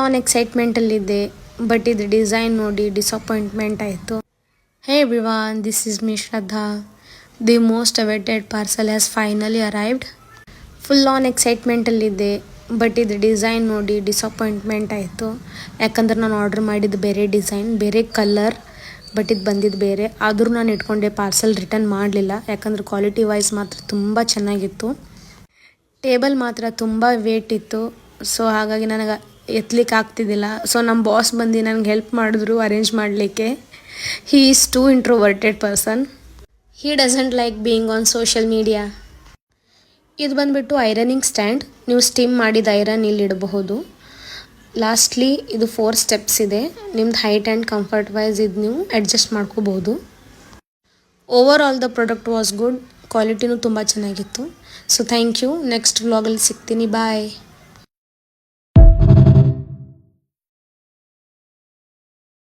On ಎಕ್ಸೈಟ್ಮೆಂಟಲ್ಲಿದ್ದೆ, but ಇದು design ನೋಡಿ ಡಿಸಪಾಯಿಂಟ್ಮೆಂಟ್ ಆಯಿತು. Hey everyone, this is me Shraddha. The most awaited parcel has finally arrived. Full on ಎಕ್ಸೈಟ್ಮೆಂಟಲ್ಲಿದ್ದೆ, but ಇದು design ನೋಡಿ ಡಿಸಪಾಯಿಂಟ್ಮೆಂಟ್ ಆಯಿತು. ಯಾಕಂದ್ರೆ ನಾನು ಆರ್ಡ್ರ್ ಮಾಡಿದ್ದು ಬೇರೆ ಡಿಸೈನ್, ಬೇರೆ ಕಲರ್, ಬಟ್ ಇದು ಬಂದಿದ್ದು ಬೇರೆ. ಆದರೂ ನಾನು ಇಟ್ಕೊಂಡೆ, ಪಾರ್ಸಲ್ ರಿಟರ್ನ್ ಮಾಡಲಿಲ್ಲ. ಯಾಕಂದ್ರೆ ಕ್ವಾಲಿಟಿ ವೈಸ್ ಮಾತ್ರ ತುಂಬ ಚೆನ್ನಾಗಿತ್ತು. ಟೇಬಲ್ ಮಾತ್ರ ತುಂಬ ವೇಟ್ ಇತ್ತು. ಸೊ ಹಾಗಾಗಿ ನನಗೆ ಎತ್ತಲಿಕ್ಕೆ ಆಗ್ತಿದ್ದಿಲ್ಲ. ಸೊ ನಮ್ಮ ಬಾಸ್ ಬಂದು ನನಗೆ ಹೆಲ್ಪ್ ಮಾಡಿದ್ರು ಅರೇಂಜ್ ಮಾಡಲಿಕ್ಕೆ. He is too introverted person. He doesn't like being on social media. ಇದು ಬಂದುಬಿಟ್ಟು ಐರನಿಂಗ್ ಸ್ಟ್ಯಾಂಡ್. ನೀವು ಸ್ಟೀಮ್ ಮಾಡಿದ ಐರನ್ ಇಲ್ಲಿ ಇಡಬಹುದು. ಲಾಸ್ಟ್ಲಿ ಇದು 4 ಸ್ಟೆಪ್ಸ್ ಇದೆ. ನಿಮ್ದು ಹೈಟ್ ಆ್ಯಂಡ್ ಕಂಫರ್ಟ್ ವೈಸ್ ಇದು ನೀವು ಅಡ್ಜಸ್ಟ್ ಮಾಡ್ಕೋಬಹುದು. Over all the product was good. ಕ್ವಾಲಿಟಿನೂ ತುಂಬ ಚೆನ್ನಾಗಿತ್ತು. So thank you. ನೆಕ್ಸ್ಟ್ ವ್ಲಾಗಲ್ಲಿ ಸಿಗ್ತೀನಿ. ಬಾಯ್.